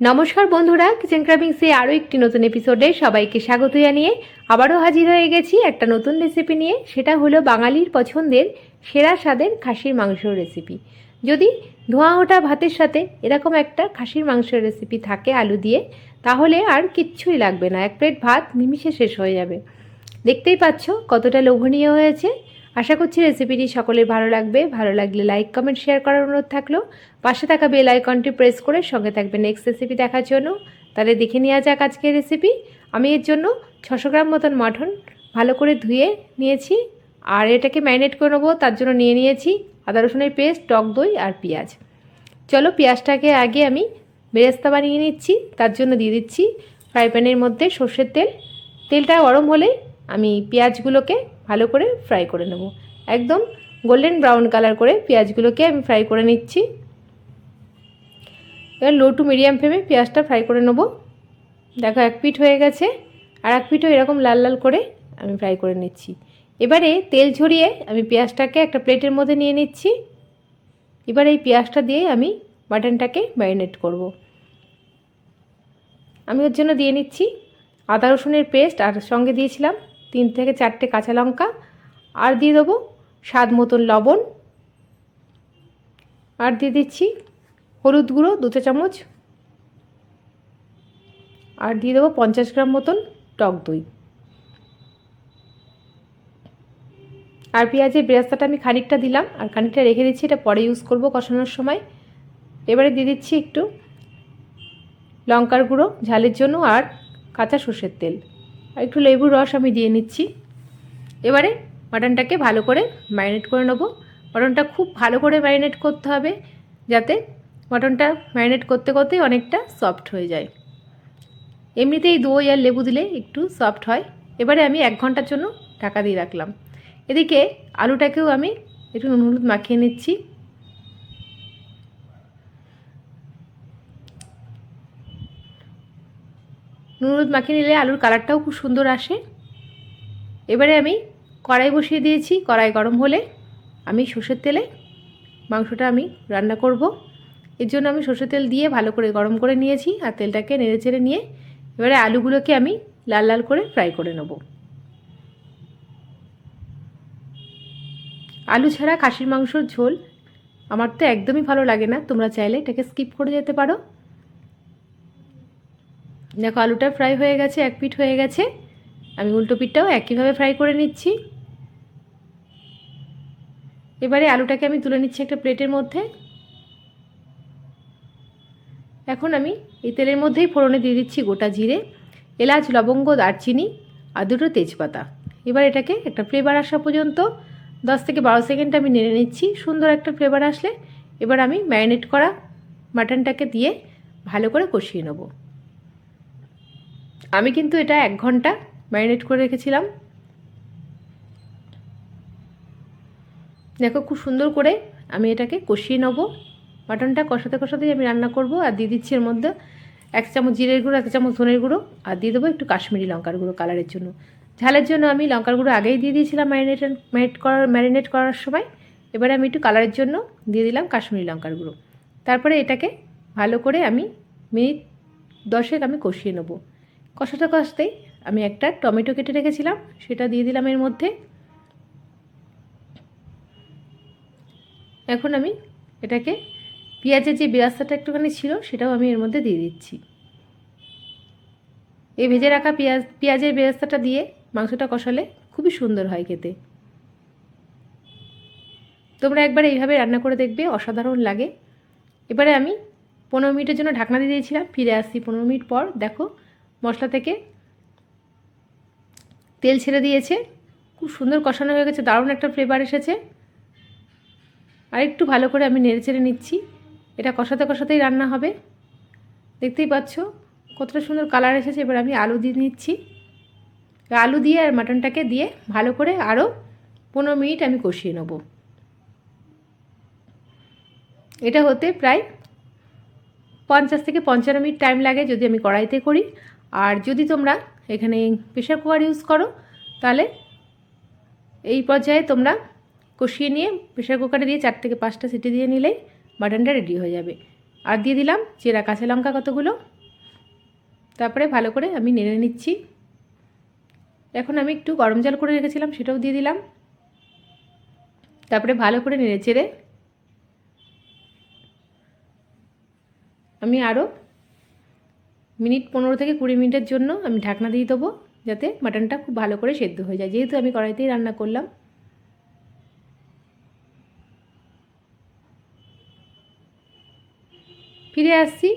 নমস্কার বন্ধুরা, কিচেন ক্রাভিংসে আরও একটি নতুন এপিসোডে সবাইকে স্বাগত জানিয়ে আবারও হাজির হয়ে গেছি একটা নতুন রেসিপি নিয়ে। সেটা হলো বাঙালির পছন্দের সেরা স্বাদের খাসির মাংসর রেসিপি। যদি ধোঁয়া ওঠা ভাতের সাথে এরকম একটা খাসির মাংসের রেসিপি থাকে আলু দিয়ে, তাহলে আর কিচ্ছুই লাগবে না, এক প্লেট ভাত নিমিষে শেষ হয়ে যাবে। দেখতেই পাচ্ছ কতটা লোভনীয় হয়েছে। আশা করছি রেসিপিটি সকলের ভালো লাগবে। ভালো লাগলে লাইক কমেন্ট শেয়ার করার অনুরোধ থাকলো। পাশে থাকা বেল আইকনটি প্রেস করে সঙ্গে থাকবে নেক্সট রেসিপি দেখার জন্য। তাহলে দেখে নেওয়া যাক আজকের রেসিপি। আমি এর জন্য 600 গ্রাম মতন মটন ভালো করে ধুয়ে নিয়েছি আর এটাকে ম্যারিনেট করে নেবো। তার জন্য নিয়ে নিয়েছি আদা রসুনের পেস্ট, টক দই আর পেঁয়াজ। চলো পেঁয়াজটাকে আগে আমি বেরেস্তা বানিয়ে নিচ্ছি। তার জন্য দিয়ে দিচ্ছি ফ্রাই প্যানের মধ্যে সর্ষের তেল। তেলটা গরম হলেই আমি পেঁয়াজগুলোকে ভালো করে ফ্রাই করে নেব। একদম গোল্ডেন ব্রাউন কালার করে পেঁয়াজগুলোকে আমি ফ্রাই করে নিচ্ছি। এবার লো টু মিডিয়াম ফ্লেমে পেঁয়াজটা ফ্রাই করে নেব। দেখো এক পিঠ হয়ে গেছে, আর এক পিঠও এরকম লাল লাল করে আমি ফ্রাই করে নিচ্ছি। এবারে তেল ঝরিয়ে আমি পেঁয়াজটাকে একটা প্লেটের মধ্যে নিয়ে নিচ্ছি। এবার এই পেঁয়াজটা দিয়ে আমি মাটনটাকে ম্যারিনেট করব। আমি ওর জন্য দিয়ে নিচ্ছি আদা রসুনের পেস্ট, আর সঙ্গে দিয়েছিলাম 3 থেকে 4টে কাঁচা লঙ্কা, আর দিয়ে দেবো স্বাদ মতন লবণ, আর দিয়ে দিচ্ছি হলুদ গুঁড়ো 2 চা চামচ, আর দিয়ে দেবো 50 গ্রাম মতন টক দই। আর পেঁয়াজের বেরেস্তাটা আমি খানিকটা দিলাম আর খানিকটা রেখে দিচ্ছি, এটা পরে ইউজ করব কষানোর সময়। এবারে দিয়ে দিচ্ছি একটু লঙ্কার গুঁড়ো ঝালের জন্য, আর কাঁচা সর্ষের তেল, আর একটু লেবুর রস আমি দিয়ে নিচ্ছি। এবারে মাটনটাকে ভালো করে ম্যারিনেট করে নেব। মাটনটা খুব ভালো করে ম্যারিনেট করতে হবে, যাতে মাটনটা ম্যারিনেট করতে করতেই অনেকটা সফট হয়ে যায়। এমনিতেই দই আর লেবু দিলে একটু সফট হয়। এবারে আমি 1 ঘন্টার জন্য ঢাকা দিয়ে রাখলাম। এদিকে আলুটাকেও আমি একটু নুন হলুদ মাখিয়ে নিচ্ছি। নুন হলুদ মাখিয়ে নিলে আলুর কালারটাও খুব সুন্দর আসে। এবারে আমি কড়াই বসিয়ে দিয়েছি। কড়াই গরম হলে আমি সর্ষের তেলে মাংসটা আমি রান্না করব। এর জন্য আমি সর্ষের তেল দিয়ে ভালো করে গরম করে নিয়েছি, আর তেলটাকে নেড়ে চেড়ে নিয়ে এবারে আলুগুলোকে আমি লাল লাল করে ফ্রাই করে নেব। আলু ছাড়া খাসির মাংসর ঝোল আমার তো একদমই ভালো লাগে না, তোমরা চাইলে এটাকে স্কিপ করে যেতে পারো। দেখো আলুটা ফ্রাই হয়ে গেছে, এক পিঠ হয়ে গেছে। আমি উল্টো পিঠটাও একইভাবে ফ্রাই করে নিচ্ছি। এবারে আলুটাকে আমি তুলে নিচ্ছি একটা প্লেটের মধ্যে। এখন আমি এই তেলের মধ্যেই ফোড়নে দিয়ে দিচ্ছি গোটা জিরে, এলাচ, লবঙ্গ, দারচিনি আর 2টো তেজপাতা। এবার এটাকে একটা ফ্লেভার আসা পর্যন্ত 10 থেকে 12 সেকেন্ড আমি নেড়ে নিচ্ছি। সুন্দর একটা ফ্লেভার আসলে এবার আমি ম্যারিনেট করা মাটনটাকে দিয়ে ভালো করে কষিয়ে নেব। আমি কিন্তু এটা 1 ঘন্টা ম্যারিনেট করে রেখেছিলাম। দেখো খুব সুন্দর করে আমি এটাকে কষিয়ে নেব। মাটনটা কষাতে কষাতেই আমি রান্না করব। আর দিয়ে দিচ্ছি এর মধ্যে 1 চামচ জিরের গুঁড়ো, 1 চামচ ধনের গুঁড়ো, আর দিয়ে দেবো একটু কাশ্মীরি লঙ্কার গুঁড়ো কালারের জন্য। ঝালের জন্য আমি লঙ্কার গুঁড়ো আগেই দিয়ে দিয়েছিলাম ম্যারিনেট করার সময়। এবারে আমি একটু কালারের জন্য দিয়ে দিলাম কাশ্মীরি লঙ্কার গুঁড়ো। তারপরে এটাকে ভালো করে আমি মিনিট 10 আমি কষিয়ে নেব। কষাতে কষাতেই আমি একটা টমেটো কেটে রেখেছিলাম, সেটা দিয়ে দিলাম এর মধ্যে। এখন আমি এটাকে পেঁয়াজের যে বেরেস্তাটা একটুখানি ছিল সেটাও আমি এর মধ্যে দিয়ে দিচ্ছি। এই ভেজে রাখা পেঁয়াজের বেরেস্তাটা দিয়ে মাংসটা কষালে খুবই সুন্দর হয় খেতে। তোমরা একবার এইভাবে রান্না করে দেখবে, অসাধারণ লাগে। এবারে আমি 15 মিনিটের জন্য ঢাকনা দিয়ে দিয়েছিলাম। ফিরে আসছি 15 মিনিট পর। দেখো মশলা থেকে তেল ছেড়ে দিয়েছে, খুব সুন্দর কষানো হয়ে গেছে, দারুণ একটা ফ্লেভার এসেছে। আর একটু ভালো করে আমি নেড়ে চেড়ে নিচ্ছি। এটা কষাতে কষাতেই রান্না হবে। দেখতেই পাচ্ছ কতটা সুন্দর কালার এসেছে। এবার আমি আলু দিয়ে নিচ্ছি। আলু দিয়ে আর মাটনটাকে দিয়ে ভালো করে আরও 15 মিনিট আমি কষিয়ে নেব। এটা হতে প্রায় 50 থেকে 55 মিনিট টাইম লাগে যদি আমি কড়াইতে করি। আর যদি তোমরা এখানে প্রেসার কুকার ইউজ করো, তাহলে এই পর্যায়ে তোমরা কষিয়ে নিয়ে প্রেসার কুকারে দিয়ে 4 থেকে 5টা সিটি দিয়ে নিলেই মাটনটা রেডি হয়ে যাবে। আর দিয়ে দিলাম চেরা কাঁচা লঙ্কা কতগুলো। তারপরে ভালো করে আমি নেড়ে নিচ্ছি। এখন আমি একটু গরম জল করে রেখেছিলাম, সেটাও দিয়ে দিলাম। তারপরে ভালো করে নেড়ে চেড়ে আমি আরও মিনিট 15 থেকে 20 মিনিটের জন্য আমি ঢাকনা দিয়ে দেবো, যাতে মাটনটা খুব ভালো করে সেদ্ধ হয়ে যায়, যেহেতু আমি কড়াইতেই রান্না করলাম। ফিরে আসছি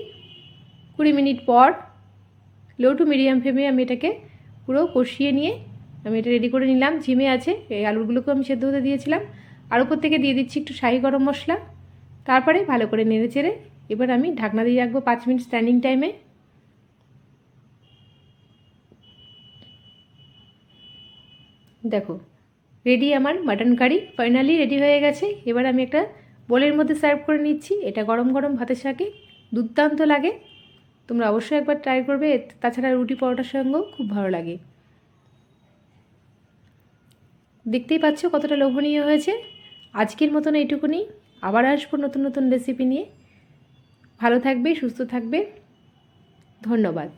20 মিনিট পর। লো টু মিডিয়াম ফ্লেমে আমি এটাকে পুরো কষিয়ে নিয়ে আমি এটা রেডি করে নিলাম। ঝিমে আছে, এই আলুগুলোকেও আমি সেদ্ধ হতে দিয়েছিলাম। আর উপর থেকে দিয়ে দিচ্ছি একটু শাহি গরম মশলা। তারপরে ভালো করে নেড়ে চেড়ে এবার আমি ঢাকনা দিয়ে রাখবো 5 মিনিট স্ট্যান্ডিং টাইমে। দেখো রেডি আমার মাটন কারি, ফাইনালি রেডি হয়ে গেছে। এবার আমি একটা বোলের মধ্যে সার্ভ করে নিচ্ছি। এটা গরম গরম ভাতের সাথে দুর্দান্ত লাগে। তোমরা অবশ্যই একবার ট্রাই করবে, তাছাড়া রুটি পরোটার সঙ্গেও খুব ভালো লাগে। দেখতেই পাচ্ছ কতটা লোভনীয় হয়েছে। আজকের মতন এইটুকুনি, আবার আসবো নতুন নতুন রেসিপি নিয়ে। ভালো থাকবে, সুস্থ থাকবে, ধন্যবাদ।